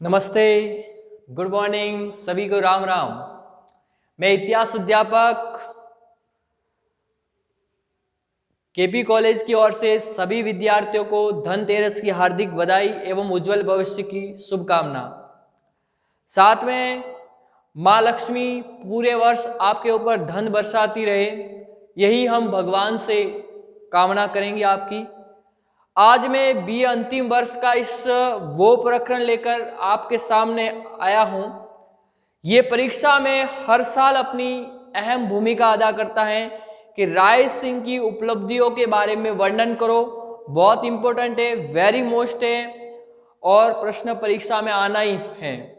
नमस्ते, good morning, सभी को राम राम। मैं इतिहास अध्यापक केपी कॉलेज की ओर से सभी विद्यार्थियों को धनतेरस की हार्दिक बधाई एवं उज्जवल भविष्य की शुभकामना। साथ में माँ लक्ष्मी पूरे वर्ष आपके ऊपर धन बरसाती रहे, यही हम भगवान से कामना करेंगे आपकी। आज मैं बीए अंतिम वर्ष का इस वो प्रकरण लेकर आपके सामने आया हूँ। ये परीक्षा में हर साल अपनी अहम भूमिका अदा करता है कि राय सिंह की उपलब्धियों के बारे में वर्णन करो। बहुत इंपॉर्टेंट है, वेरी मोस्ट है और प्रश्न परीक्षा में आना ही है।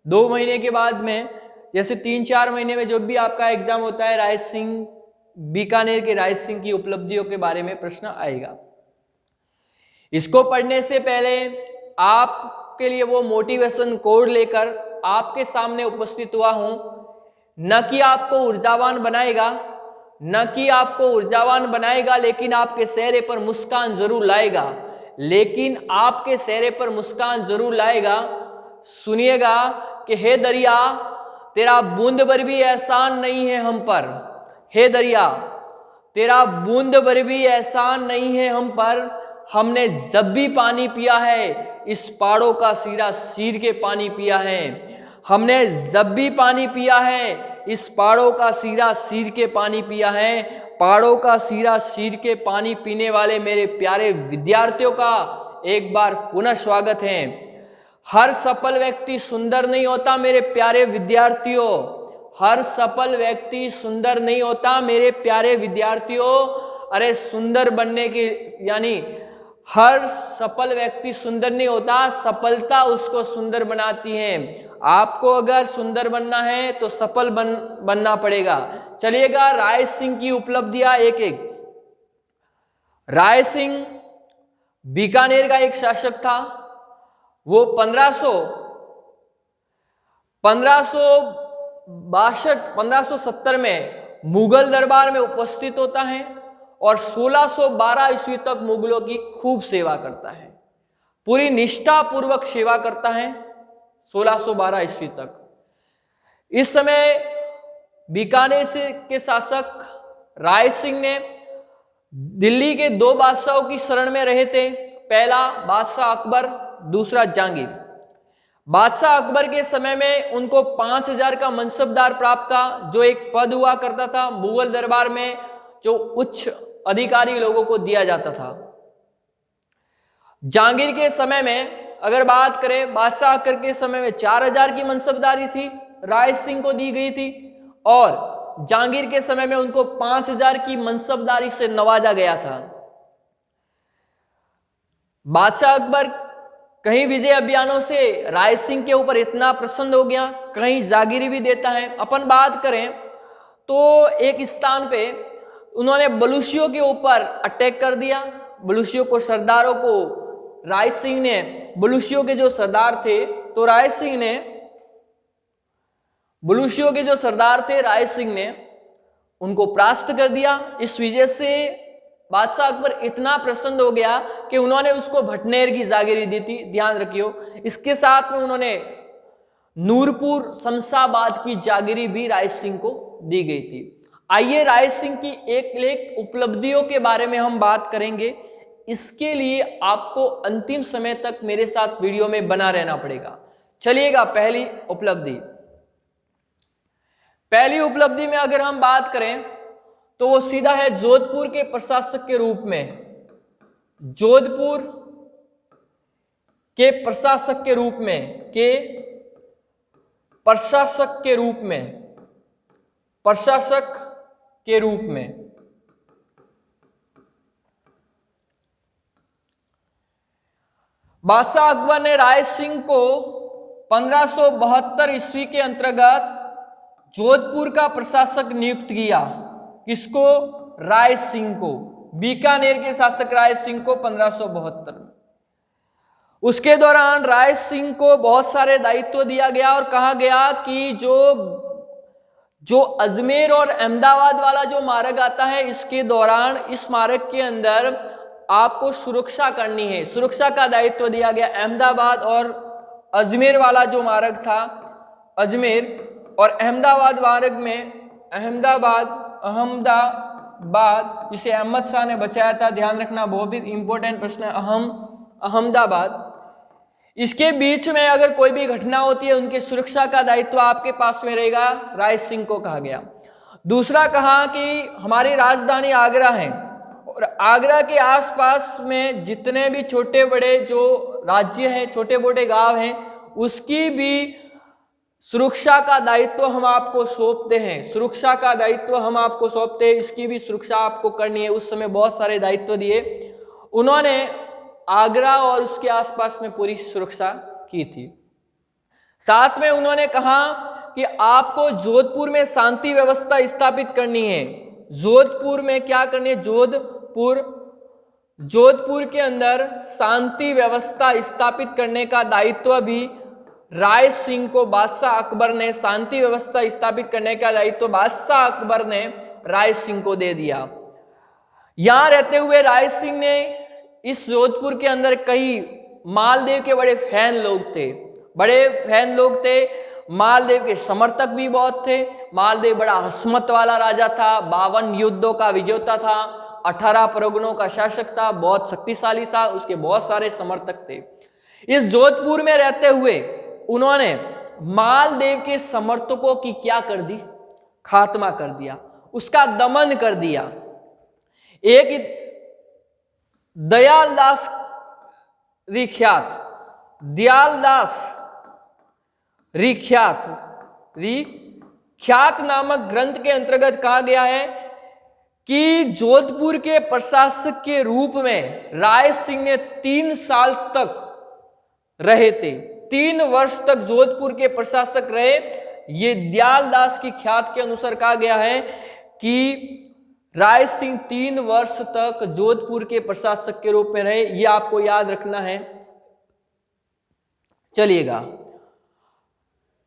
2 महीने के बाद में, जैसे 3-4 महीने में जब भी आपका एग्जाम होता है, राय सिंह, बीकानेर के राय सिंह की उपलब्धियों के बारे में प्रश्न आएगा। इसको पढ़ने से पहले आपके लिए वो मोटिवेशन कोड लेकर आपके सामने उपस्थित हुआ हूं। न कि आपको ऊर्जावान बनाएगा, लेकिन आपके चेहरे पर मुस्कान जरूर लाएगा। सुनिएगा कि हे दरिया, तेरा बूंद भर भी एहसान नहीं है हम पर। हे दरिया, तेरा बूंद भर भी एहसान नहीं है हम पर। हमने जब भी पानी पिया है, इस पहाड़ों का सीरा चीर के पानी पिया है। हमने जब भी पानी पिया है, इस पहाड़ों का सीरा चीर के पानी पिया है। पहाड़ों का सीरा चीर के पानी पीने वाले मेरे प्यारे विद्यार्थियों का एक बार पुनः स्वागत है। हर सफल व्यक्ति सुंदर नहीं होता मेरे प्यारे विद्यार्थियों। हर सफल व्यक्ति सुंदर नहीं होता मेरे प्यारे विद्यार्थियों। अरे सुंदर बनने की, यानी हर सफल व्यक्ति सुंदर नहीं होता, सफलता उसको सुंदर बनाती है। आपको अगर सुंदर बनना है तो सफल बनना पड़ेगा। चलिएगा, राय सिंह की उपलब्धियां एक एक। राय सिंह बीकानेर का एक शासक था। वो 1570 में मुगल दरबार में उपस्थित होता है और 1612 ईस्वी तक मुगलों की खूब सेवा करता है, पूरी निष्ठा पूर्वक सेवा करता है 1612 ईस्वी तक। इस समय बीकानेर के शासक राय सिंह ने दिल्ली के 2 बादशाहों की शरण में रहे थे। पहला बादशाह अकबर, दूसरा जहांगीर। बादशाह अकबर के समय में उनको 5000 का मनसबदार प्राप्त था, जो एक पद हुआ करता था मुगल दरबार में, जो उच्च अधिकारी लोगों को दिया जाता था। जहांगीर के समय में अगर बात करें, बादशाह अकबर के समय में 4000 की मनसबदारी थी, राय सिंह को दी गई थी, और जहांगीर के समय में उनको 5000 की मनसबदारी से नवाजा गया था। बादशाह अकबर कहीं विजय अभियानों से राय सिंह के ऊपर इतना प्रसन्न हो गया, कहीं जागीरी भी देता है। अपन बात करें तो एक स्थान पे उन्होंने बलूचियों के ऊपर अटैक कर दिया। बलूचियों को, सरदारों को राय सिंह ने, बलूचियों के जो सरदार थे, तो राय सिंह ने, बलूचियों के जो सरदार थे, राय सिंह ने उनको परास्त कर दिया। इस वजह से बादशाह अकबर इतना प्रसन्न हो गया कि उन्होंने उसको भटनेर की जागीरी दी थी, ध्यान रखियो। इसके साथ में उन्होंने नूरपुर, शमशाबाद की जागीरी भी राय सिंह को दी गई थी। आइए राय सिंह की एक एक उपलब्धियों के बारे में हम बात करेंगे। इसके लिए आपको अंतिम समय तक मेरे साथ वीडियो में बना रहना पड़ेगा। चलिएगा, पहली उपलब्धि में अगर हम बात करें तो वो सीधा है जोधपुर के प्रशासक के रूप में। जोधपुर के प्रशासक के रूप में, प्रशासक के रूप में बादशाह अकबर ने राय सिंह को 1572 ईस्वी के अंतर्गत जोधपुर का प्रशासक नियुक्त किया। किसको? राय सिंह को। बीकानेर के शासक राय सिंह को 1572 में। उसके दौरान राय सिंह को बहुत सारे दायित्व दिया गया और कहा गया कि जो अजमेर और अहमदाबाद वाला जो मार्ग आता है, इसके दौरान इस मार्ग के अंदर आपको सुरक्षा करनी है। सुरक्षा का दायित्व दिया गया अहमदाबाद और अजमेर वाला जो मार्ग था, अजमेर और अहमदाबाद मार्ग में अहमदाबाद जिसे अहमद शाह ने बचाया था, ध्यान रखना बहुत ही इंपॉर्टेंट प्रश्न है, अहमदाबाद, इसके बीच में अगर कोई भी घटना होती है उनकी सुरक्षा का दायित्व आपके पास में रहेगा, राय सिंह को कहा गया। दूसरा कहा कि हमारी राजधानी आगरा है और आगरा के आसपास में जितने भी छोटे बड़े जो राज्य हैं, छोटे मोटे गांव हैं, उसकी भी सुरक्षा का दायित्व हम आपको सौंपते हैं, सुरक्षा का दायित्व हम आपको सौंपते हैं, इसकी भी सुरक्षा आपको करनी है। उस समय बहुत सारे दायित्व दिए उन्होंने, आगरा और उसके आसपास में पूरी सुरक्षा की थी। साथ में उन्होंने कहा कि आपको जोधपुर में शांति व्यवस्था स्थापित करनी है। जोधपुर में क्या करनी है? जोधपुर के अंदर शांति व्यवस्था स्थापित करने का दायित्व भी राय सिंह को बादशाह अकबर ने, शांति व्यवस्था स्थापित करने का दायित्व बादशाह अकबर ने राय सिंह को दे दिया। यहां रहते हुए राय सिंह ने इस जोधपुर के अंदर कई मालदेव के बड़े फैन लोग थे, मालदेव के समर्थक भी बहुत थे। मालदेव बड़ा हस्मत वाला राजा था, 52 युद्धों का विजेता था, 18 परगनों का शासक था, बहुत शक्तिशाली था, उसके बहुत सारे समर्थक थे। इस जोधपुर में रहते हुए उन्होंने मालदेव के समर्थकों की क्या कर दी? खात्मा कर दिया, उसका दमन कर दिया। एक दयालदास रिख्यात नामक ग्रंथ के अंतर्गत कहा गया है कि जोधपुर के प्रशासक के रूप में राय सिंह ने 3 साल तक रहे थे, 3 वर्ष तक जोधपुर के प्रशासक रहे। ये दयालदास की ख्यात के अनुसार कहा गया है कि राय सिंह 3 वर्ष तक जोधपुर के प्रशासक के रूप में रहे, ये आपको याद रखना है। चलिएगा,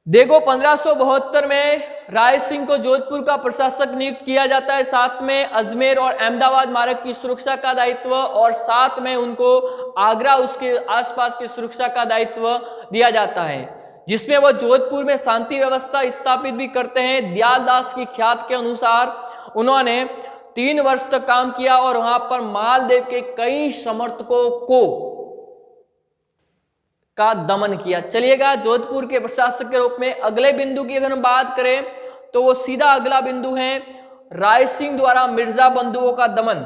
देखो 1572 में राय सिंह को जोधपुर का प्रशासक नियुक्त किया जाता है, साथ में अजमेर और अहमदाबाद मार्ग की सुरक्षा का दायित्व और साथ में उनको आगरा उसके आसपास की सुरक्षा का दायित्व दिया जाता है, जिसमें वो जोधपुर में शांति व्यवस्था स्थापित भी करते हैं। दयालदास की ख्यात के अनुसार उन्होंने 3 वर्ष तक काम किया और वहां पर मालदेव के कई समर्थकों का दमन किया। चलिएगा, जोधपुर के प्रशासक के रूप में अगले बिंदु की अगर हम बात करें तो वो सीधा अगला बिंदु है राय सिंह द्वारा मिर्जा बंधुओं का दमन।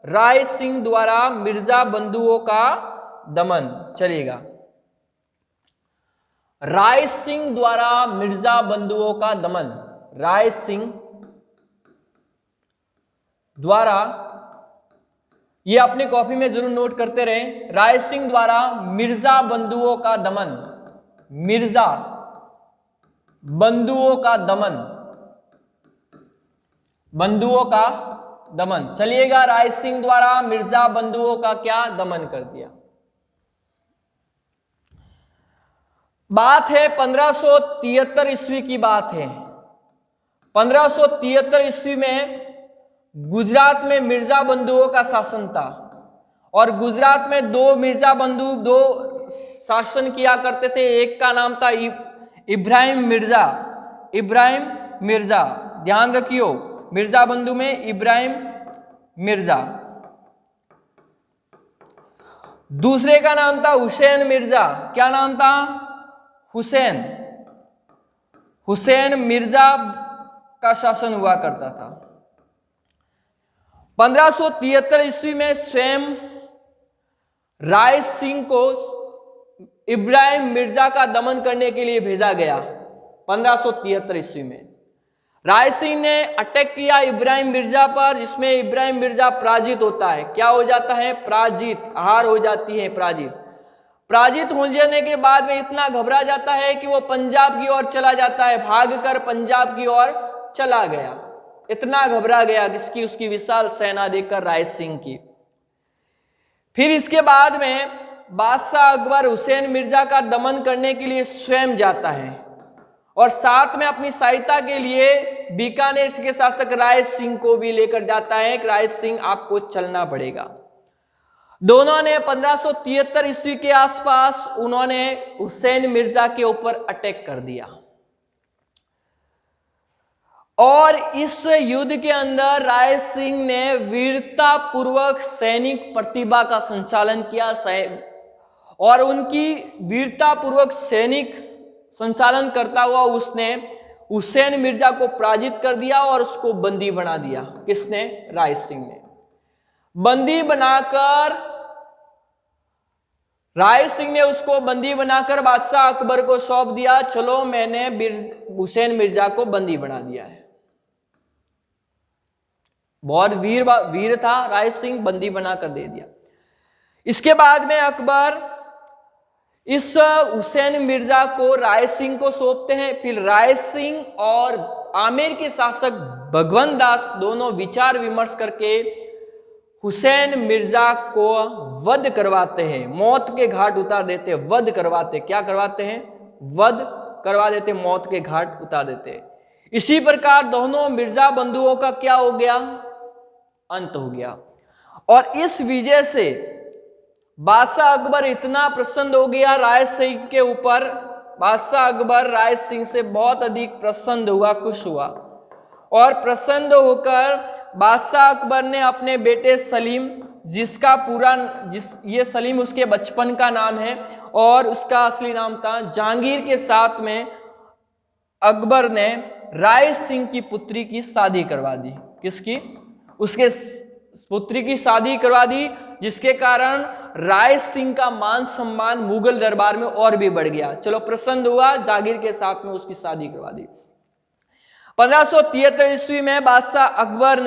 राय सिंह द्वारा मिर्जा बंधुओं का दमन। चलिएगा, राय सिंह द्वारा मिर्जा बंधुओं का दमन, राय सिंह द्वारा, ये अपनी कॉपी में जरूर नोट करते रहे, राय सिंह द्वारा मिर्जा बंधुओं का दमन, मिर्जा बंधुओं का दमन, बंधुओं का दमन। चलिएगा, राय सिंह द्वारा मिर्जा बंधुओं का क्या दमन कर दिया। बात है 1573 ईस्वी की बात है। 1573 ईस्वी में गुजरात में मिर्जा बंधुओं का शासन था और गुजरात में 2 मिर्जा बंधु 2 शासन किया करते थे। एक का नाम था इब्राहिम मिर्जा, ध्यान रखियो, मिर्जा बंधु में इब्राहिम मिर्जा। दूसरे का नाम था हुसैन मिर्जा। क्या नाम था? हुसैन मिर्जा का शासन हुआ करता था। 1573 ईस्वी में स्वयं राय सिंह को इब्राहिम मिर्जा का दमन करने के लिए भेजा गया। 1573 ईस्वी में राय सिंह ने अटैक किया इब्राहिम मिर्जा पर, जिसमें इब्राहिम मिर्जा पराजित होता है। क्या हो जाता है? पराजित, हार हो जाती है, पराजित हो जाने के बाद में इतना घबरा जाता है कि वो पंजाब की ओर चला जाता है, भागकर पंजाब की ओर चला गया। इतना घबरा गया किसकी? उसकी विशाल सेना देखकर राय सिंह की। फिर इसके बाद में बादशाह अकबर हुसैन मिर्जा का दमन करने के लिए स्वयं जाता है और साथ में अपनी सहायता के लिए बीकानेर के शासक राय सिंह को भी लेकर जाता है कि राय सिंह आपको चलना पड़ेगा। दोनों ने 1573 ईस्वी के आसपास उन्होंने हुसैन मिर्जा के ऊपर अटैक कर दिया और इस युद्ध के अंदर राय सिंह ने वीरता पूर्वक सैनिक प्रतिभा का संचालन किया और उनकी वीरता पूर्वक सैनिक संचालन करता हुआ उसने हुसैन मिर्जा को पराजित कर दिया और उसको बंदी बना दिया। किसने? राय सिंह ने। बंदी बनाकर राय सिंह ने उसको बंदी बनाकर बादशाह अकबर को सौंप दिया, चलो मैंने हुसैन मिर्जा को बंदी बना दिया है। बहुत वीर था राय सिंह, बंदी बनाकर दे दिया। इसके बाद में अकबर इस हुसैन मिर्जा को राय सिंह को सौंपते हैं। फिर राय सिंह और आमेर के शासक भगवंत दास दोनों विचार विमर्श करके हुसैन मिर्जा को वध करवाते हैं, मौत के घाट उतार देते हैं। वध करवाते, क्या करवाते हैं? वध करवा देते, मौत के घाट उतार देते हैं। इसी प्रकार दोनों मिर्जा बंधुओं का क्या हो गया? अंत हो गया। और इस विजय से बादशाह अकबर इतना प्रसन्न हो गया राय सिंह के ऊपर। बादशाह अकबर राय सिंह से बहुत अधिक प्रसन्न हुआ, खुश हुआ और प्रसन्न होकर बादशाह अकबर ने अपने बेटे सलीम, ये सलीम उसके बचपन का नाम है और उसका असली नाम था जहांगीर, के साथ में अकबर ने राय सिंह की पुत्री की शादी करवा दी। किसकी? उसके पुत्री की शादी करवा दी, जिसके कारण राय सिंह का मान सम्मान मुगल दरबार में और भी बढ़ गया। चलो, प्रसन्न हुआ, जागीर के साथ में उसकी शादी करवा दी। 1573 ईस्वी में बादशाह अकबर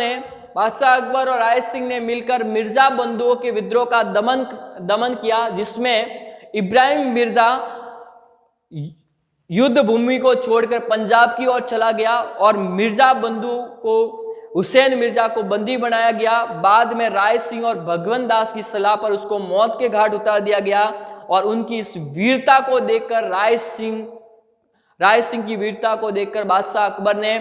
और राय सिंह ने मिलकर मिर्जा बंधुओं के विद्रोह का दमन किया, जिसमें इब्राहिम मिर्जा युद्ध भूमि को छोड़कर पंजाब की ओर चला गया और मिर्जा बंधु को हुसैन मिर्जा को बंदी बनाया गया। बाद में राय सिंह और भगवंत दास की सलाह पर उसको मौत के घाट उतार दिया गया और उनकी इस वीरता को देखकर राय सिंह की वीरता को देखकर बादशाह अकबर ने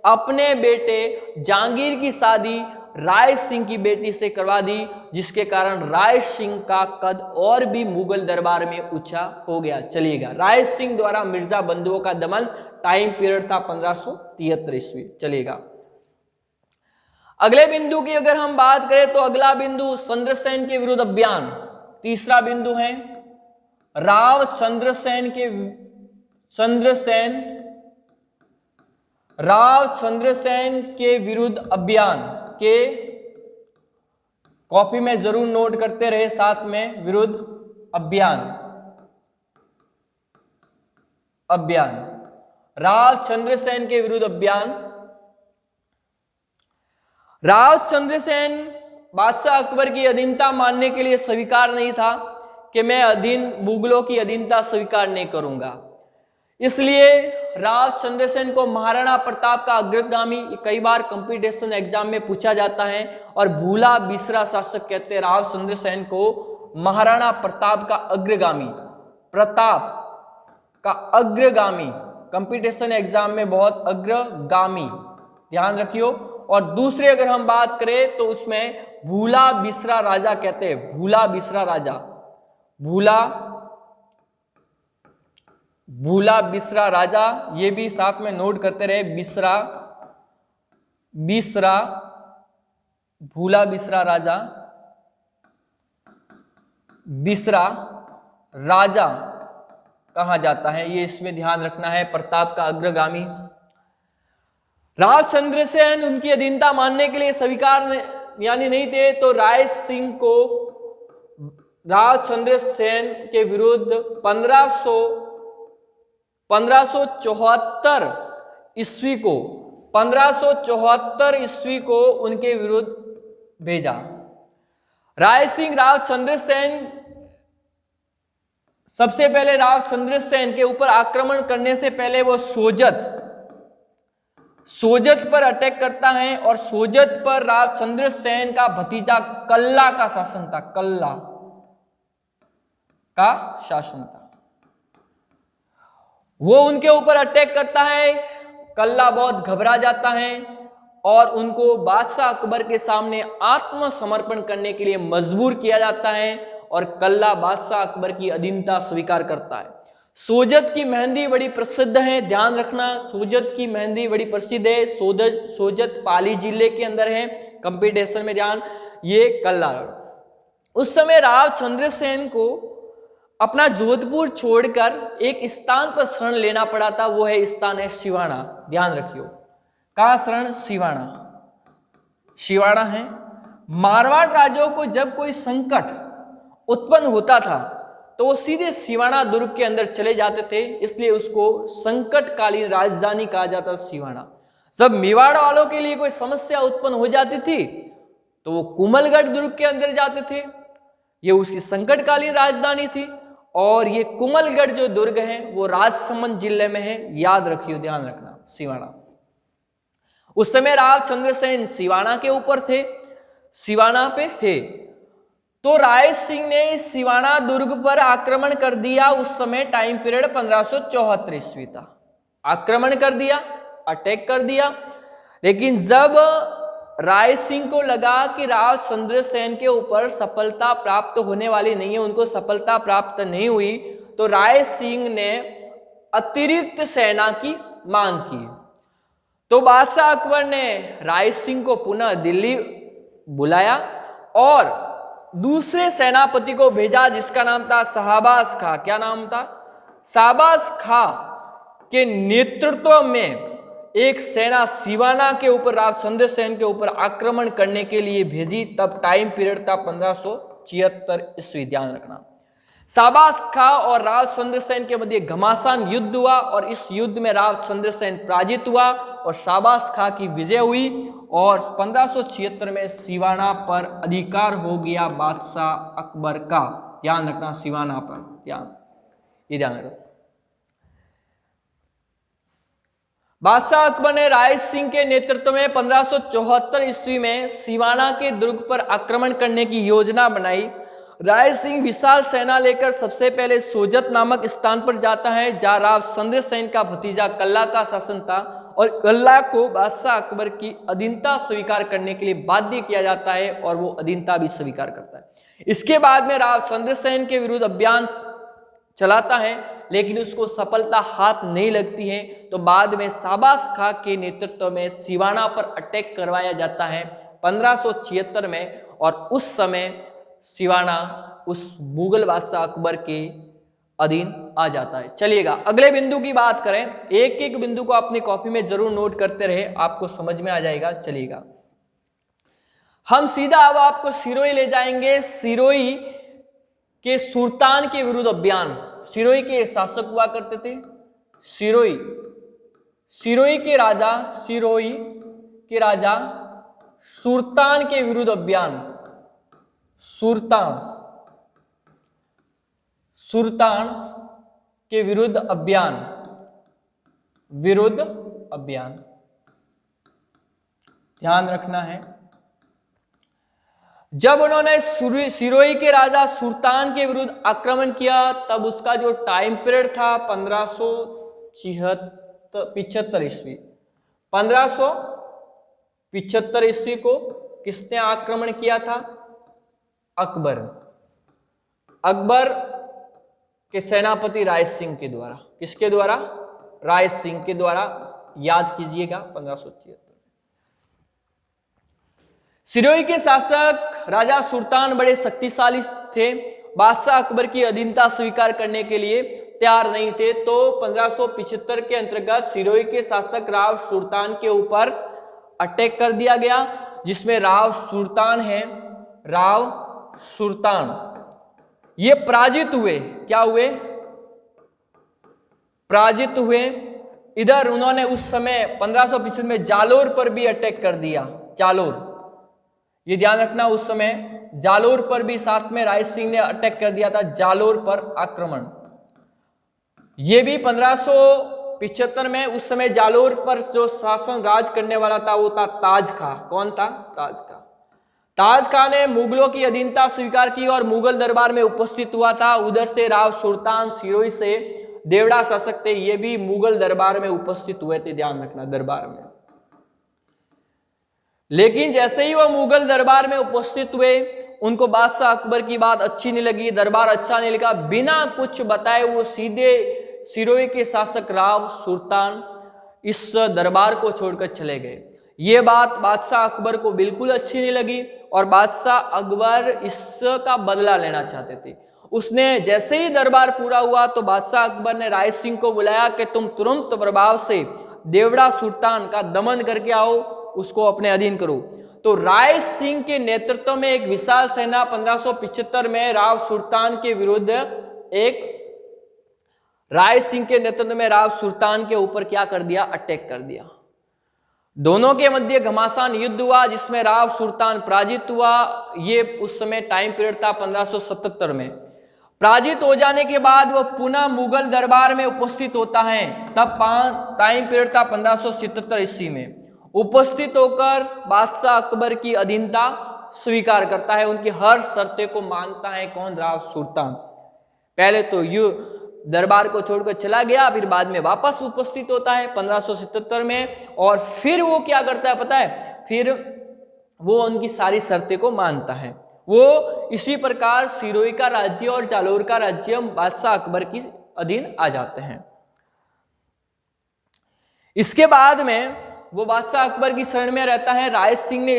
अपने बेटे जहांगीर की शादी राय सिंह की बेटी से करवा दी, जिसके कारण राय सिंह का कद और भी मुगल दरबार में ऊंचा हो गया। चलिएगा, राय सिंह द्वारा मिर्जा बंधुओं का दमन, टाइम पीरियड था 1573 ईस्वी। चलिएगा, अगले बिंदु की अगर हम बात करें तो अगला बिंदु चंद्रसेन के विरुद्ध अभियान। तीसरा बिंदु है राव चंद्रसेन के विरुद्ध अभियान के कॉपी में जरूर नोट करते रहे साथ में, विरुद्ध अभियान। राव चंद्रसेन के विरुद्ध अभियान। राव चंद्रसेन बादशाह अकबर की अधीनता मानने के लिए स्वीकार नहीं था कि मैं मुगलों की अधीनता स्वीकार नहीं करूंगा। इसलिए राव चंद्रसेन को महाराणा प्रताप का अग्रगामी, कई बार कंपटीशन एग्जाम में पूछा जाता है, और भूला बिसरा शासक कहते हैं राव चंद्रसेन को महाराणा प्रताप का अग्रगामी, कंपटीशन एग्जाम में बहुत अग्रगामी, ध्यान रखियो। और दूसरे अगर हम बात करें तो उसमें भूला बिसरा राजा कहते हैं, भूला बिसरा राजा, ये भी साथ में नोट करते रहे, भूला बिसरा राजा कहा जाता है, ये इसमें ध्यान रखना है, प्रताप का अग्रगामी। राव चंद्रसेन उनकी अधीनता मानने के लिए स्वीकार नहीं थे, तो राय सिंह को राव चंद्रसेन के विरुद्ध 1574 ईस्वी को उनके विरुद्ध भेजा। राय सिंह सबसे पहले राव चंद्रसेन के ऊपर आक्रमण करने से पहले वो सोजत पर अटैक करता है, और सोजत पर राव चंद्रसेन का भतीजा कल्ला का शासन था, वो उनके ऊपर अटैक करता है। कल्ला बहुत घबरा जाता है और उनको बादशाह अकबर के सामने आत्मसमर्पण करने के लिए मजबूर किया जाता है और कल्ला बादशाह अकबर की अधीनता स्वीकार करता है। सोजत की मेहंदी बड़ी प्रसिद्ध है, ध्यान रखना, सोजत की मेहंदी बड़ी प्रसिद्ध है। सोजत पाली जिले के अंदर है, कंपटीशन में ध्यान, ये कल्ला। उस समय राव चंद्रसेन को अपना जोधपुर छोड़कर एक स्थान पर शरण लेना पड़ा था, वो है स्थान है सिवाना, ध्यान रखियो। कहाँ शरण? सिवाना। सिवाना है। मारवाड़ राजाओं को जब कोई संकट उत्पन्न होता था तो वो सीधे सिवाना दुर्ग के अंदर चले जाते थे, इसलिए उसको संकटकालीन राजधानी कहा जाता सिवाना। जब मेवाड़ वालों के लिए कोई समस्या उत्पन्न हो जाती थी तो वो कुमलगढ़ दुर्ग के अंदर जाते थे, ये उसकी संकटकालीन राजधानी थी। और ये कुमलगढ़ जो दुर्ग है वो राजसमंद जिले में है, याद रखियो, ध्यान रखना, सिवाना। उस समय राव चंद्रसेन सिवाना के ऊपर थे, सिवाना पे थे, तो राय सिंह ने सिवाना दुर्ग पर आक्रमण कर दिया। उस समय टाइम पीरियड 1574 ईस्वी था, आक्रमण कर दिया, अटैक कर दिया। लेकिन जब राय सिंह को लगा कि राव चंद्रसेन के ऊपर सफलता प्राप्त होने वाली नहीं है, उनको सफलता प्राप्त नहीं हुई, तो राय सिंह ने अतिरिक्त सेना की मांग की। तो बादशाह अकबर ने राय सिंह को पुनः दिल्ली बुलाया और दूसरे सेनापति को भेजा जिसका नाम था शाहबाज खां। क्या नाम था? शाहबाज खां के नेतृत्व में एक सेना सिवाना के ऊपर राव चंद्रसेन के ऊपर आक्रमण करने के लिए भेजी। तब टाइम पीरियड था 1576 ईस्वी, ध्यान रखना। शाहबाज खां और राव चंद्रसेन के मध्य घमासान युद्ध हुआ और इस युद्ध में राव चंद्रसेन पराजित हुआ और शाहबाज खां की विजय हुई और 1576 में सिवाना पर अधिकार हो गया बादशाह अकबर का। ध्यान रखना, सिवाना पर ध्यान रखना। बादशाह अकबर ने राय सिंह के नेतृत्व में 1574 ईस्वी में सिवाना के दुर्ग पर आक्रमण करने की योजना बनाई। राय सिंह विशाल सेना लेकर सबसे पहले सोजत नामक स्थान पर जाता है जहां राव चंद्रसेन का भतीजा कल्ला का शासन था और कल्ला को बादशाह अकबर की अधीनता स्वीकार करने के लिए बाध्य किया जाता है और वो अधीनता भी स्वीकार करता है। इसके बाद में राव चंद्रसेन के विरुद्ध अभियान चलाता है लेकिन उसको सफलता हाथ नहीं लगती है। तो बाद में शाहबाज खां के नेतृत्व में सिवाना पर अटैक करवाया जाता है 1576 में और उस समय सिवाना उस मुगल बादशाह अकबर के अधीन आ जाता है। चलिएगा अगले बिंदु की बात करें, एक एक बिंदु को अपनी कॉपी में जरूर नोट करते रहे, आपको समझ में आ जाएगा। चलिएगा हम सीधा अब आपको सिरोही ले जाएंगे। सिरोही के सुल्तान के विरुद्ध अभियान। सिरोही के शासक हुआ करते थे सिरोही के राजा सुल्तान के विरुद्ध अभियान। सुल्तान के विरुद्ध अभियान ध्यान रखना है। जब उन्होंने सिरोही के राजा सुल्तान के विरुद्ध आक्रमण किया तब उसका जो टाइम पीरियड था 1575 ईस्वी। 1575 ईस्वी को किसने आक्रमण किया था? अकबर के सेनापति राय सिंह के द्वारा। किसके द्वारा? राय सिंह के द्वारा, याद कीजिएगा 1576। सिरोही के शासक राजा सुल्तान बड़े शक्तिशाली थे, बादशाह अकबर की अधीनता स्वीकार करने के लिए तैयार नहीं थे। तो 1575 के अंतर्गत सिरोही के शासक राव सुल्तान के ऊपर अटैक कर दिया गया जिसमें राव सुल्तान ये पराजित हुए। क्या हुए? पराजित हुए। इधर उन्होंने उस समय 1575 में जालोर पर भी अटैक कर दिया। जालोर, ये ध्यान रखना, उस समय जालोर पर भी साथ में राय सिंह ने अटैक कर दिया था। जालोर पर आक्रमण, ये भी 1575 में। उस समय जालोर पर जो शासन राज करने वाला था वो था ताज खां। कौन था? ताज खां ने मुगलों की अधीनता स्वीकार की और मुगल दरबार में उपस्थित हुआ था। उधर से राव सुल्तान सिरोही से देवड़ा शासक थे, ये भी मुगल दरबार में उपस्थित हुए थे, ध्यान रखना, दरबार में। लेकिन जैसे ही वह मुगल दरबार में उपस्थित हुए, उनको बादशाह अकबर की बात अच्छी नहीं लगी, दरबार अच्छा नहीं लगा। बिना कुछ बताए वो सीधे सिरोही के शासक राव सुल्तान इस दरबार को छोड़कर चले गए। ये बात बादशाह अकबर को बिल्कुल अच्छी नहीं लगी और बादशाह अकबर इसका बदला लेना चाहते थे। उसने जैसे ही दरबार पूरा हुआ तो बादशाह अकबर ने राय सिंह को बुलाया कि तुम तुरंत प्रभाव से देवड़ा सुल्तान का दमन करके आओ, उसको अपने अधीन करो। तो राय सिंह के नेतृत्व में एक विशाल सेना 1575 में राव सुल्तान के विरुद्ध राय सिंह के नेतृत्व में राव सुल्तान के ऊपर क्या कर दिया, अटैक कर दिया। दोनों के मध्य घमासान युद्ध हुआ जिसमें राव सुल्तान पराजित हुआ। ये उस समय टाइम पीरियड था 1577 में। पराजित हो जाने के बाद वह पुनः मुगल दरबार में उपस्थित होता है। तब टाइम पीरियड था 1577 ईस्वी में। उपस्थित होकर बादशाह अकबर की अधीनता स्वीकार करता है, उनकी हर शर्तें को मानता है। कौन? राव सुल्तान। पहले तो यू दरबार को छोड़कर चला गया, फिर बाद में वापस उपस्थित होता है 1577 में, और फिर वो क्या करता है पता है? फिर वो उनकी सारी शर्तें को मानता है। वो इसी प्रकार सिरोही का राज्य और जालोर का राज्य बादशाह अकबर की अधीन आ जाते हैं। इसके बाद में वो बादशाह अकबर की शरण में रहता है। राय सिंह ने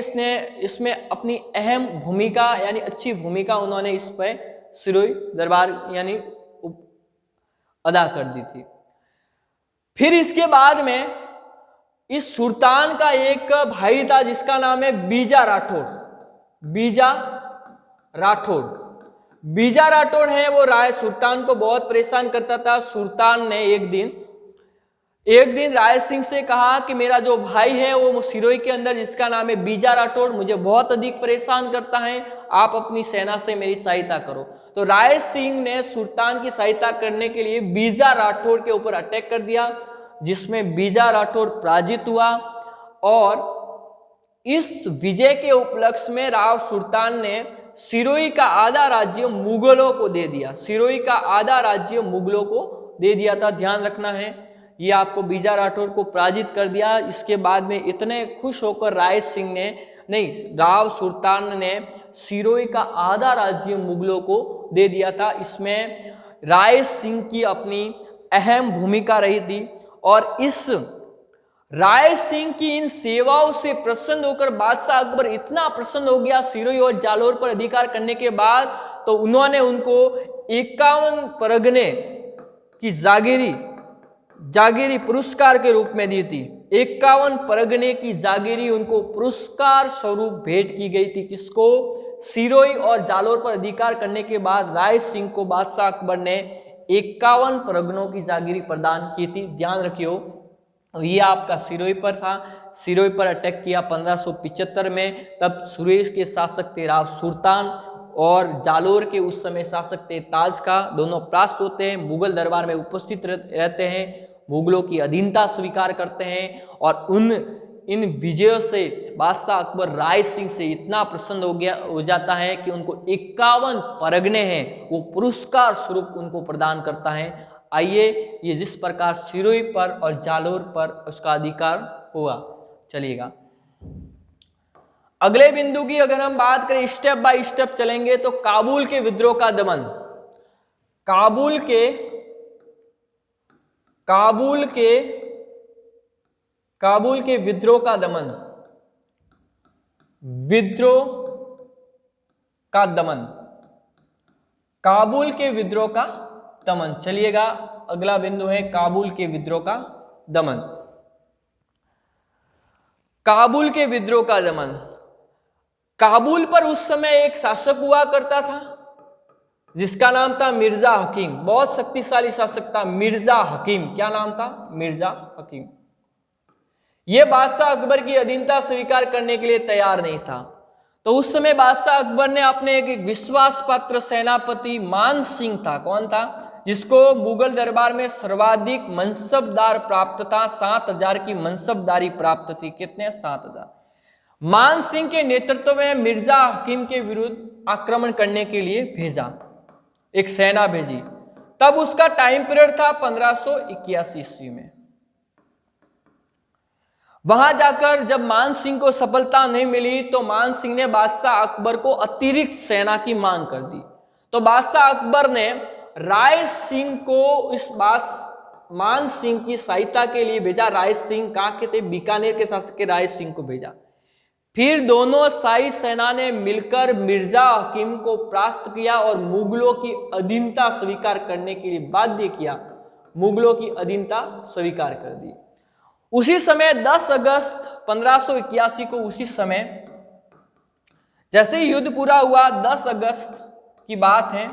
इसमें अपनी अहम भूमिका यानी अच्छी भूमिका उन्होंने इस पर सिरोही दरबार यानी अदा कर दी थी। फिर इसके बाद में इस सुल्तान का एक भाई था जिसका नाम है बीजा राठौड़। बीजा राठौड़ है, वो राय सुल्तान को बहुत परेशान करता था। सुल्तान ने एक दिन राय सिंह से कहा कि मेरा जो भाई है वो सिरोही के अंदर जिसका नाम है बीजा राठौड़ मुझे बहुत अधिक परेशान करता है, आप अपनी सेना से मेरी सहायता करो। तो राय सिंह ने सुल्तान की सहायता करने के लिए बीजा राठौड़ के ऊपर अटैक कर दिया, जिसमें बीजा राठौड़ पराजित हुआ। और इस विजय के उपलक्ष्य में राव सुल्तान ने सिरोही का आधा राज्य मुगलों को दे दिया। सिरोही का आधा राज्य मुगलों को दे दिया था, ध्यान रखना है। ये आपको बीजा राठौड़ को पराजित कर दिया। इसके बाद में इतने खुश होकर राव सुल्तान ने सिरोही का आधा राज्य मुगलों को दे दिया था। इसमें राय सिंह की अपनी अहम भूमिका रही थी। और इस राय सिंह की इन सेवाओं से प्रसन्न होकर बादशाह अकबर इतना प्रसन्न हो गया सिरोही और जालोर पर अधिकार करने के बाद, तो उन्होंने उनको 51 परगने की जागीरी पुरस्कार के रूप में दी थी। 51 परगने की जागीरी उनको पुरस्कार स्वरूप भेंट की गई थी। किसको? सिरोही और जालोर पर अधिकार करने के बाद राय सिंह को बादशाह अकबर ने 51 परगनों की जागीरी प्रदान की थी। ध्यान रखियो, ये आपका सिरोही पर था। सिरोही पर अटैक किया 1575 में। तब सुरेश के शासक थे राव सुल्तान और जालोर के उस समय शासक थे ताज का। दोनों परास्त होते हैं, मुगल दरबार में उपस्थित रहते हैं, मुगलों की अधीनता स्वीकार करते हैं। और इन विजयों से बादशाह अकबर राय सिंह से इतना प्रसन्न हो जाता है कि उनको 51 परगने हैं वो पुरस्कार स्वरूप उनको प्रदान करता है। आइए, ये जिस प्रकार सिरोही पर और जालोर पर उसका अधिकार हुआ। चलिएगा अगले बिंदु की अगर हम बात करें, स्टेप बाय स्टेप चलेंगे तो काबुल के विद्रोह का दमन। काबुल के विद्रोह का दमन। काबुल के विद्रोह का दमन। चलिएगा अगला बिंदु है काबुल के विद्रोह का दमन। काबुल के विद्रोह का दमन। काबुल पर उस समय एक शासक हुआ करता था जिसका नाम था मिर्जा हकीम। बहुत शक्तिशाली शासक था मिर्जा हकीम। क्या नाम था? मिर्जा हकीम। यह बादशाह अकबर की अधीनता स्वीकार करने के लिए तैयार नहीं था। तो उस समय बादशाह अकबर ने अपने एक विश्वास पात्र सेनापति मान सिंह था। कौन था? जिसको मुगल दरबार में सर्वाधिक मनसबदार प्राप्त था। 7000 की मनसबदारी प्राप्त थी। कितने? 7000। मान सिंह के नेतृत्व में मिर्जा हकीम के विरुद्ध आक्रमण करने के लिए भेजा, एक सेना भेजी। तब उसका टाइम पीरियड था 1581 ईस्वी में। वहां जाकर जब मान सिंह को सफलता नहीं मिली तो मान सिंह ने बादशाह अकबर को अतिरिक्त सेना की मांग कर दी। तो बादशाह अकबर ने राय सिंह को इस बात मान सिंह की सहायता के लिए भेजा। राय सिंह कहाँ के थे? बीकानेर के शासक के राय सिंह को भेजा। फिर दोनों शाही सेना ने मिलकर मिर्जा हकीम को परास्त किया और मुगलों की अधीनता स्वीकार करने के लिए बाध्य किया। मुगलों की अधीनता स्वीकार कर दी। उसी समय 10 अगस्त 1581 को, उसी समय जैसे ही युद्ध पूरा हुआ, 10 अगस्त की बात है,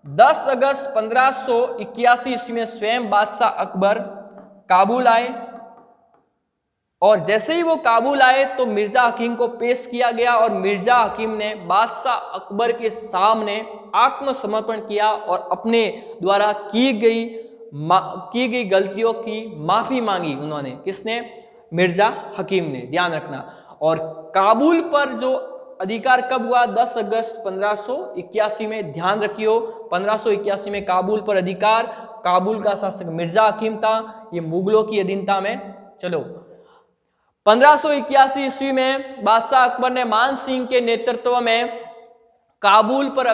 10 अगस्त 1581 ईस्वी में स्वयं बादशाह अकबर काबुल आए। और जैसे ही वो काबुल आए तो मिर्जा हकीम को पेश किया गया और मिर्जा हकीम ने बादशाह अकबर के सामने आत्मसमर्पण किया और अपने द्वारा की गई गलतियों की माफी मांगी। उन्होंने, किसने? मिर्जा हकीम ने, ध्यान रखना। और काबुल पर जो अधिकार कब हुआ? 10 अगस्त 1581 में, ध्यान रखियो। 1581 में काबुल पर अधिकार, काबुल का शासक मिर्जा हकीम था। ये मुगलों की अधीनता में। चलो, 1581 ईस्वी में बादशाह अकबर ने मान सिंह के नेतृत्व में काबुल पर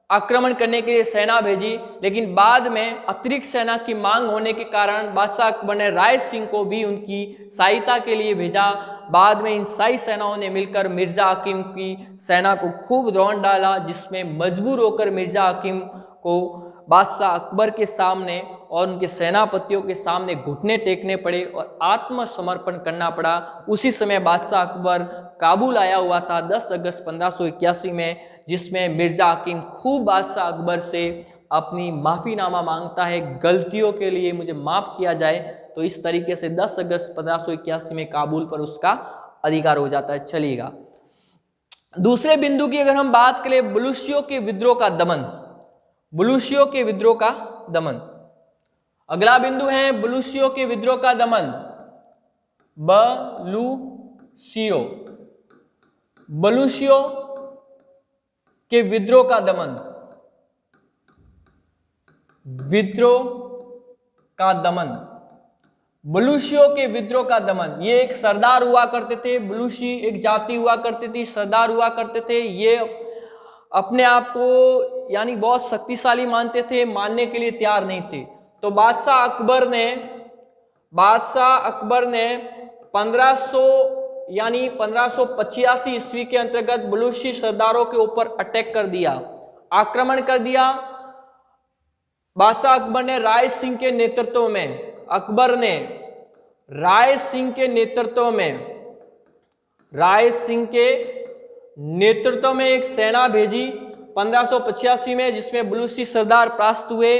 आक्रमण करने के लिए सेना भेजी, लेकिन बाद में अतिरिक्त सेना की मांग होने के कारण बादशाह अकबर ने राय सिंह को भी उनकी सहायता के लिए भेजा। बाद में इन शाही सेनाओं ने मिलकर मिर्जा हकीम की सेना को खूब रौंद डाला, जिसमें मजबूर होकर मिर्जा हकीम को बादशाह अकबर के सामने और उनके सेनापतियों के सामने घुटने टेकने पड़े और आत्मसमर्पण करना पड़ा। उसी समय बादशाह अकबर काबुल आया हुआ था 10 अगस्त 1581 में, जिसमें मिर्जा हकीम खूब बादशाह अकबर से अपनी माफीनामा मांगता है, गलतियों के लिए मुझे माफ किया जाए। तो इस तरीके से 10 अगस्त 1581 में काबुल पर उसका अधिकार हो जाता है। चलिएगा, दूसरे बिंदु की अगर हम बात करें, बलूचियों के विद्रोह का दमन। बलूचियों के विद्रोह का दमन, अगला बिंदु है बलूचियों के विद्रोह का दमन। बलूचियों के विद्रोह का दमन, विद्रोह का दमन, बलूचियों के विद्रोह का दमन। ये एक सरदार हुआ करते थे, बलूची एक जाति हुआ करती थी, सरदार हुआ करते थे। ये अपने आप को यानी बहुत शक्तिशाली मानते थे, मानने के लिए तैयार नहीं थे। तो बादशाह अकबर ने 1585 ईस्वी के अंतर्गत बलूची सरदारों के ऊपर अटैक कर दिया, आक्रमण कर दिया। बादशाह अकबर ने राय सिंह के नेतृत्व में एक सेना भेजी 1585 में, जिसमें बलूची सरदार परास्त हुए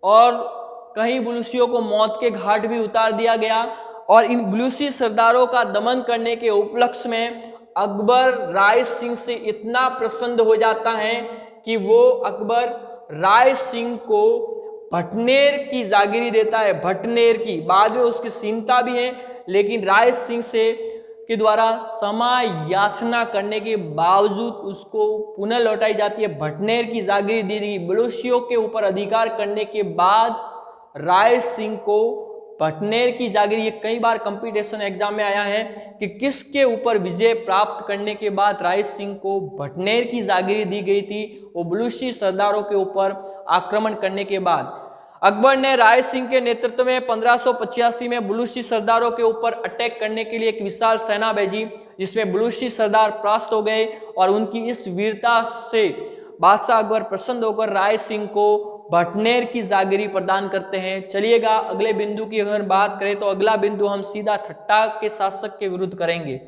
और कहीं बलूचियों को मौत के घाट भी उतार दिया गया। और इन बलूची सरदारों का दमन करने के उपलक्ष्य में अकबर राय सिंह से इतना प्रसन्न हो जाता है कि वो अकबर राय सिंह को भटनेर की जागीरी देता है, भटनेर की। बाद में उसकी चिंता भी है, लेकिन राय सिंह के द्वारा क्षमा याचना करने के बावजूद उसको पुनः लौटाई जाती है, भटनेर की जागीरी दी गई। बलूचियों के ऊपर अधिकार करने के बाद राय सिंह को भटनेर की जागीरी, ये कई बार कंपटीशन एग्जाम में आया है कि किसके ऊपर विजय प्राप्त करने के बाद राय सिंह को भटनेर की जागीरी दी गई थी। वो बलूची सरदारों के ऊपर आक्रमण करने के बाद अकबर ने राय सिंह के नेतृत्व में 1585 में बलूची सरदारों के ऊपर अटैक करने के लिए एक विशाल सेना भेजी, जिसमें बलूची सरदार परास्त हो गए। और उनकी इस वीरता से बादशाह अकबर प्रसन्न होकर राय सिंह को भटनेर की जागीरी प्रदान करते हैं। चलिएगा, अगले बिंदु की अगर बात करें तो अगला बिंदु हम सीधा ठट्टा के शासक के विरुद्ध करेंगे।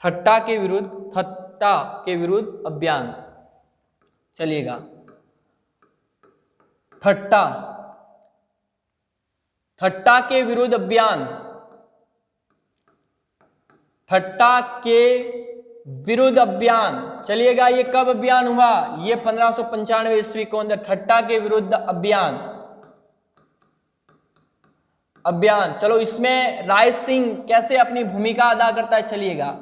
ठट्टा के विरुद्ध अभियान। चलिएगा, ठट्टा के विरुद्ध अभियान, ठट्टा के विरुद्ध अभियान। चलिएगा, ये कब अभियान हुआ? ये 1595 ईस्वी को अंदर ठट्टा के विरुद्ध अभियान। चलो, इसमें राय सिंह कैसे अपनी भूमिका अदा करता है, चलिएगा।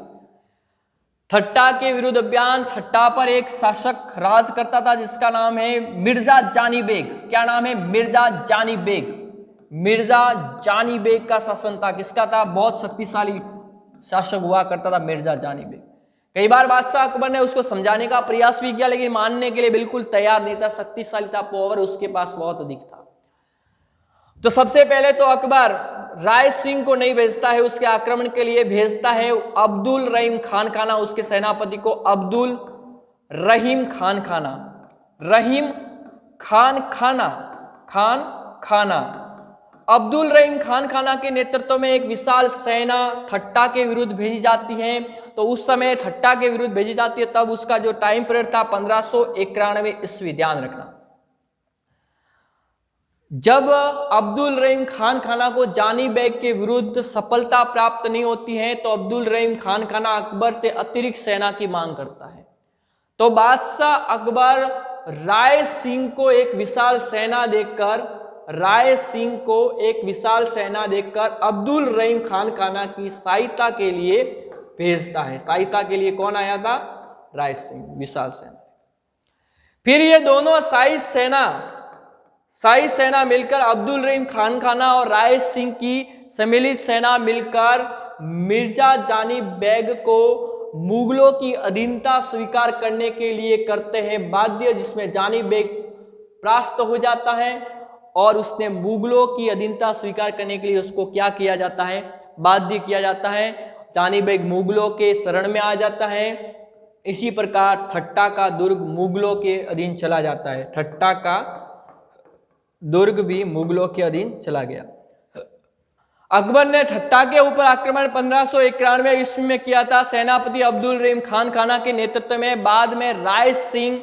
ठट्टा के विरुद्ध अभियान। ठट्टा पर एक शासक राज करता था जिसका नाम है मिर्जा जानी बेग। क्या नाम है? मिर्जा जानी बेग। मिर्जा जानी बेग का शासन था। किसका था? बहुत शक्तिशाली शासक हुआ करता था मिर्जा जानी बेग। कई बार बादशाह अकबर ने उसको समझाने का प्रयास भी किया, लेकिन मानने के लिए बिल्कुल तैयार नहीं था। शक्तिशाली था, पावर उसके पास बहुत अधिक था। तो सबसे पहले तो अकबर राय सिंह को नहीं भेजता है उसके आक्रमण के लिए, भेजता है अब्दुल रहीम खान खाना, उसके सेनापति को अब्दुल रहीम खान खाना, रहीम खान खाना, खान खाना। अब्दुल रहीम खान खाना के नेतृत्व में एक विशाल सेना ठट्टा के विरुद्ध भेजी जाती है। तो उस समय ठट्टा के विरुद्ध भेजी जाती है, तब उसका जो टाइम पीरियड था 1591 ईस्वी, ध्यान रखना। जब अब्दुल रहीम खान खाना को जानी बेग के विरुद्ध सफलता प्राप्त नहीं होती है, तो अब्दुल रहीम खान खाना अकबर से अतिरिक्त सेना की मांग करता है। तो बादशाह अकबर राय सिंह को एक विशाल सेना देखकर, राय सिंह को एक विशाल सेना देखकर अब्दुल रहीम खान खाना की सहायता के लिए भेजता है। सहायता के लिए कौन आया था? राय सिंह, विशाल सेना। फिर ये दोनों शाही सेना मिलकर, अब्दुल रहीम खान खाना और राय सिंह की सम्मिलित सेना मिलकर मिर्जा जानी बेग को मुगलों की अधीनता स्वीकार करने के लिए करते हैं बाध्य, जिसमें जानी बेग परास्त हो जाता है और उसने मुगलों की अधीनता स्वीकार करने के लिए उसको क्या किया जाता है? बाध्य किया जाता है। जानी बेग मुगलों के शरण में आ जाता है। इसी प्रकार ठट्टा का दुर्ग मुगलों के अधीन चला जाता है। ठट्टा का दुर्ग भी मुगलों के अधीन चला गया। अकबर ने ठट्टा के ऊपर आक्रमण 1591 ईस्वी में किया था, सेनापति अब्दुल रहीम खान खाना के नेतृत्व में। बाद में राय सिंह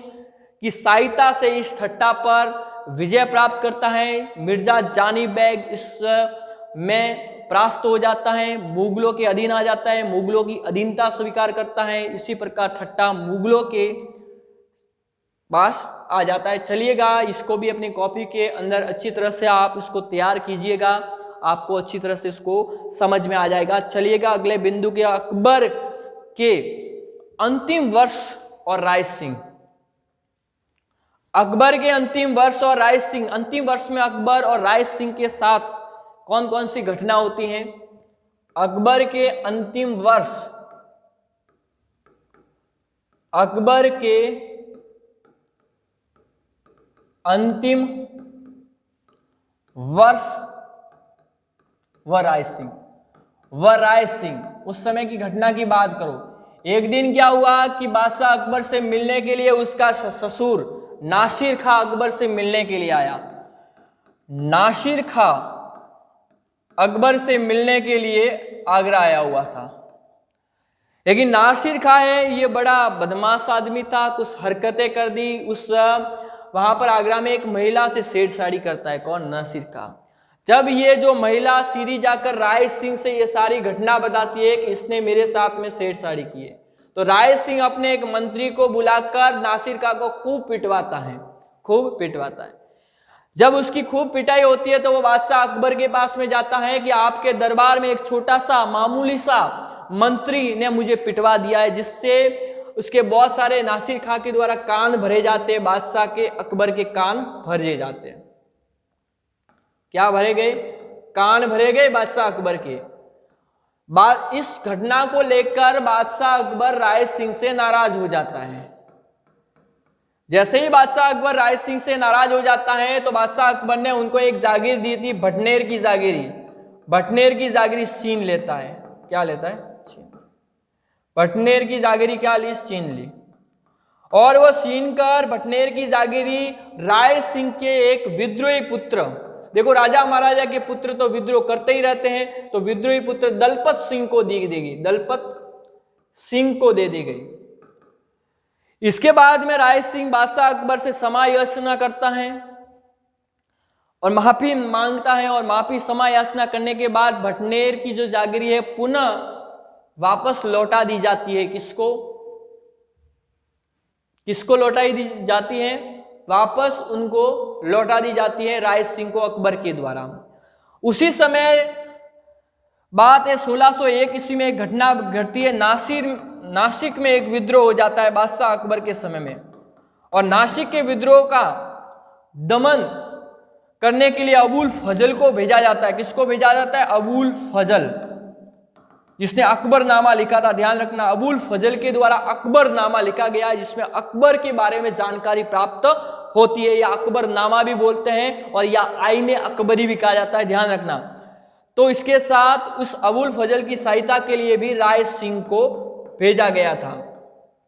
की सहायता से इस ठट्टा पर विजय प्राप्त करता है। मिर्जा जानी बेग इस में परास्त हो जाता है, मुगलों के अधीन आ जाता है, मुगलों की अधीनता स्वीकार करता है। इसी प्रकार ठट्टा मुगलों के पास आ जाता है। चलिएगा, इसको भी अपनी कॉपी के अंदर अच्छी तरह से आप इसको तैयार कीजिएगा, आपको अच्छी तरह से इसको समझ में आ जाएगा। चलिएगा अगले बिंदु के, अकबर के अंतिम वर्ष और राय सिंह। अकबर के अंतिम वर्ष और राय सिंह। अंतिम वर्ष में अकबर और राय सिंह के साथ कौन कौन सी घटना होती हैं? अकबर के अंतिम वर्ष, अकबर के अंतिम वर्ष व राय सिंह, उस समय की घटना की बात करो। एक दिन क्या हुआ कि बादशाह अकबर से मिलने के लिए उसका ससुर नासिर खां अकबर से मिलने के लिए आया। नासिर खां अकबर से मिलने के लिए आगरा आया हुआ था, लेकिन नासिर खां है ये बड़ा बदमाश आदमी था, कुछ हरकतें कर दी। उस वहां पर आगरा में एक महिला से छेड़छाड़ी करता है। कौन? नासिर खां। जब ये जो महिला सीधी जाकर राय सिंह से ये सारी घटना बताती है कि इसने मेरे साथ में छेड़छाड़ी की है, तो राय सिंह अपने एक मंत्री को बुलाकर नासिर खां को खूब पिटवाता है। जब उसकी खूब पिटाई होती है तो वो बादशाह अकबर के पास में जाता है कि आपके दरबार में एक छोटा सा मामूली सा मंत्री ने मुझे पिटवा दिया है, जिससे उसके बहुत सारे नासिर खां के द्वारा कान भरे जाते हैं। बादशाह के अकबर के कान भरे जाते हैं। क्या भरे गए? कान भरे गए बादशाह अकबर के। इस घटना को लेकर बादशाह अकबर राय सिंह से नाराज हो जाता है। जैसे ही बादशाह अकबर राय सिंह से नाराज हो जाता है तो बादशाह अकबर ने उनको एक जागीर दी थी, भटनेर की जागीरी। भटनेर की जागीरी छीन लेता है। क्या लेता है? भटनेर की जागीरी क्या ली? छीन ली। और वो छीन कर भटनेर की जागीरी राय सिंह के एक विद्रोही पुत्र, देखो राजा महाराजा के पुत्र तो विद्रोह करते ही रहते हैं, तो विद्रोही पुत्र दलपत सिंह को दी गई, दलपत सिंह को दे दी गई। इसके बाद में राय सिंह बादशाह अकबर से क्षमा याचना करता है और माफी मांगता है, और माफी क्षमा याचना करने के बाद भटनेर की जो जागीरी है पुनः वापस लौटा दी जाती है। किसको लौटाई दी जाती है? वापस उनको लौटा दी जाती है राय सिंह को अकबर के द्वारा। उसी समय बात है 1601 ईस्वी में एक घटना घटती है। नासिक में एक विद्रोह हो जाता है बादशाह अकबर के समय में, और नासिक के विद्रोह का दमन करने के लिए अबुल फजल को भेजा जाता है। किसको भेजा जाता है? अबुल फजल, जिसने अकबरनामा लिखा था। ध्यान रखना, अबुल फजल के द्वारा अकबरनामा लिखा गया है, जिसमें अकबर के बारे में जानकारी प्राप्त होती है, या अकबरनामा भी बोलते हैं और या आईने अकबरी भी कहा जाता है। ध्यान रखना। तो इसके साथ उस अबुल फजल की सहायता के लिए भी राय सिंह को भेजा गया था।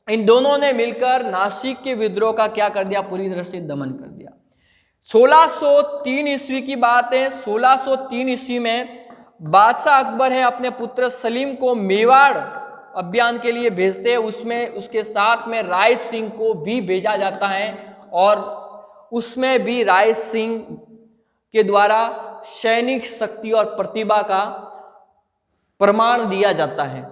इन दोनों ने मिलकर नासिक के विद्रोह का क्या कर दिया? पूरी तरह से दमन कर दिया। 1603 ईस्वी की बात है। 1603 ईस्वी में बादशाह अकबर है अपने पुत्र सलीम को मेवाड़ अभियान के लिए भेजते हैं। उसमें उसके साथ में राय सिंह को भी भेजा जाता है और उसमें भी राय सिंह के द्वारा सैनिक शक्ति और प्रतिभा का प्रमाण दिया जाता है।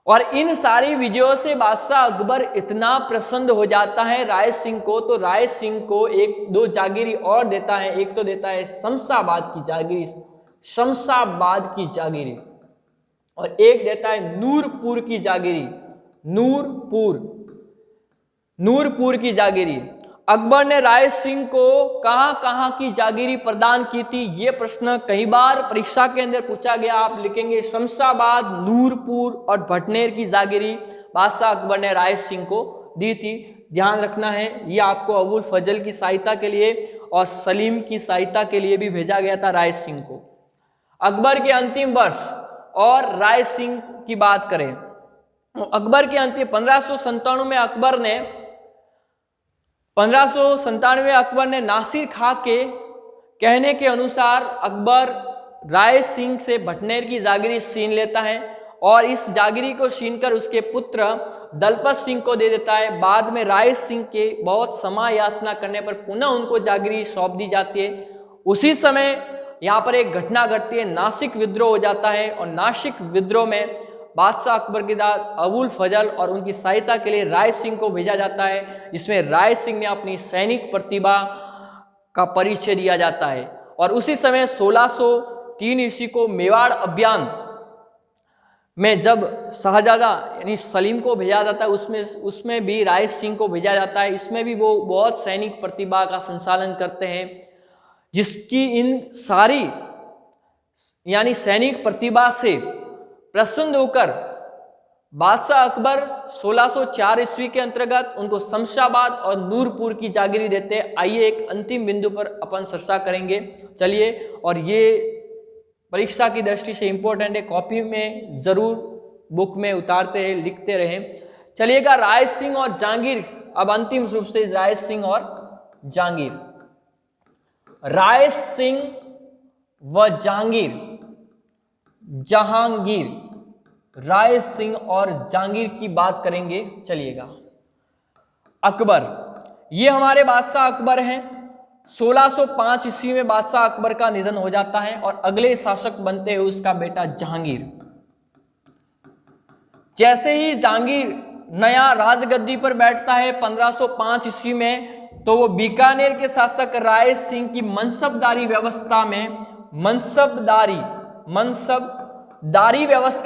और इन सारी विजयों से बादशाह अकबर इतना प्रसन्न हो जाता है राय सिंह को, तो राय सिंह को एक दो जागीरी और देता है। एक तो देता है शमशाबाद की जागीरी, शमशाबाद की जागीरी, और एक देता है नूरपुर की जागीरी, नूरपुर की जागीरी। अकबर ने राय सिंह को कहां कहां की जागीरी प्रदान की थी? यह प्रश्न कई बार परीक्षा के अंदर पूछा गया। आप लिखेंगे शमशाबाद, नूरपुर और भटनेर की जागीरी बादशाह अकबर ने राय सिंह को दी थी। ध्यान रखना है, यह आपको अबुल फजल की सहायता के लिए और सलीम की सहायता के लिए भी भेजा गया था राय सिंह को। अकबर के अंतिम वर्ष और राय सिंह की बात करें, अकबर के अंतिम 1597 में अकबर ने नासिर खां के कहने के अनुसार अकबर राय सिंह से भटनेर की जागीरी छीन लेता है और इस जागीरी को छीनकर उसके पुत्र दलपत सिंह को दे देता है। बाद में राय सिंह के बहुत समय याचना करने पर पुनः उनको जागीरी सौंप दी जाती है। उसी समय यहाँ पर एक घटना घटती है, नासिक विद्रोह हो जाता है और नासिक विद्रोह में बादशाह अकबर के साथ अबुल फजल और उनकी सहायता के लिए राय सिंह को भेजा जाता है, जिसमें राय सिंह ने अपनी सैनिक प्रतिभा का परिचय दिया जाता है। और उसी समय 1603 ईस्वी को मेवाड़ अभियान में जब शाहजादा यानी सलीम को भेजा जाता है, उसमें भी राय सिंह को भेजा जाता है। इसमें भी वो बहुत सैनिक प्रतिभा का संचालन करते हैं, जिसकी इन सारी यानी सैनिक प्रतिभा से प्रसन्न होकर बादशाह अकबर 1604 ईस्वी के अंतर्गत उनको शमशाबाद और नूरपुर की जागीरी देते हैं। आइए एक अंतिम बिंदु पर अपन चर्चा करेंगे। चलिए, और ये परीक्षा की दृष्टि से इंपॉर्टेंट है, कॉपी में जरूर बुक में उतारते हैं, लिखते रहें। चलिएगा, राय सिंह और जहांगीर, अब अंतिम रूप से राय सिंह और जहांगीर। राय सिंह व जहांगीर, राय सिंह और जहांगीर की बात करेंगे। चलिएगा, अकबर, ये हमारे बादशाह अकबर हैं। 1605 ईस्वी में बादशाह अकबर का निधन हो जाता है और अगले शासक बनते हैं उसका बेटा जहांगीर। जैसे ही जहांगीर नया राजगद्दी पर बैठता है 1505 ईस्वी में, तो वो बीकानेर के शासक राय सिंह की मनसबदारी व्यवस्था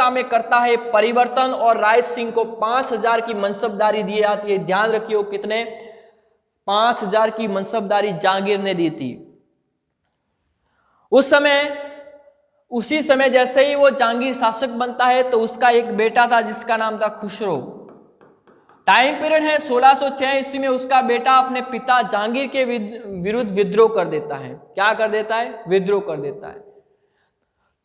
में करता है परिवर्तन, और राय सिंह को 5000 की मनसबदारी दी जाती है। ध्यान रखिए, कितने? 5000 की मनसबदारी जहांगीर ने दी थी। उसी समय जैसे ही वो जहांगीर शासक बनता है, तो उसका एक बेटा था जिसका नाम था खुसरो। टाइम पीरियड है 1606 ईस्वी में उसका बेटा अपने पिता जहांगीर के विरुद्ध विद्रोह कर देता है। क्या कर देता है? विद्रोह कर देता है।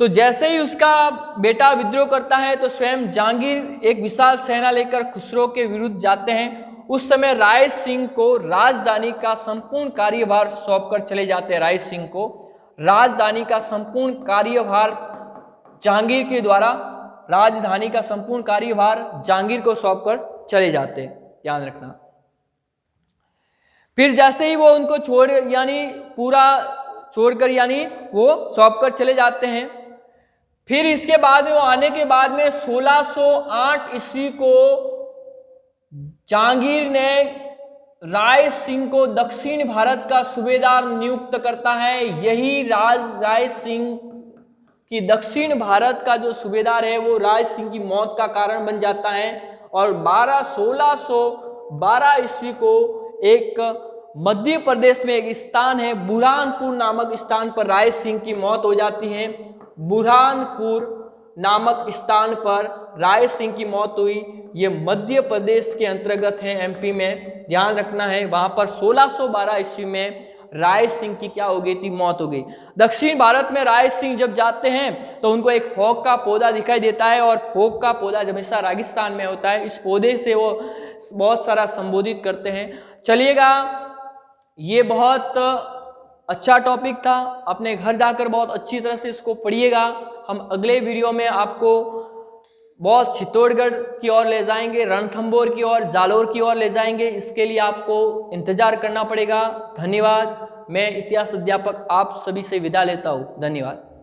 तो जैसे ही उसका बेटा विद्रोह करता है, तो स्वयं जहांगीर एक विशाल सेना लेकर खुसरो के विरुद्ध जाते हैं। उस समय राय सिंह को राजधानी का संपूर्ण कार्यभार सौंपकर चले जाते हैं। राय सिंह को राजधानी का संपूर्ण कार्यभार जहांगीर के द्वारा राजधानी का संपूर्ण कार्यभार जहांगीर को सौंपकर चले जाते हैं। ध्यान रखना। फिर जैसे ही वो उनको छोड़कर वो सौंपकर चले जाते हैं, फिर इसके बाद में वो आने के बाद में 1608 ईस्वी को जहांगीर ने राय सिंह को दक्षिण भारत का सूबेदार नियुक्त करता है। यही राय सिंह की दक्षिण भारत का जो सूबेदार है वो राय सिंह की मौत का कारण बन जाता है। और 1612 ईस्वी को एक मध्य प्रदेश में एक स्थान है बुरहानपुर नामक स्थान पर राय सिंह की मौत हो जाती है। बुरहानपुर नामक स्थान पर राय सिंह की मौत हुई। ये मध्य प्रदेश के अंतर्गत है, एमपी में, ध्यान रखना है। वहां पर 1612 ईस्वी में राय सिंह की क्या हो गई थी, मौत हो गई। दक्षिण भारत में राय सिंह जब जाते हैं तो उनको एक फोक का पौधा दिखाई देता है, और फोक का पौधा हमेशा रेगिस्तान में होता है। इस पौधे से वो बहुत सारा संबोधित करते हैं। चलिएगा, ये बहुत अच्छा टॉपिक था। अपने घर जाकर बहुत अच्छी तरह से इसको पढ़िएगा। हम अगले वीडियो में आपको बहुत चित्तौड़गढ़ की ओर ले जाएंगे, रणथंभौर की ओर, जालोर की ओर ले जाएंगे। इसके लिए आपको इंतजार करना पड़ेगा। धन्यवाद। मैं इतिहास अध्यापक आप सभी से विदा लेता हूँ। धन्यवाद।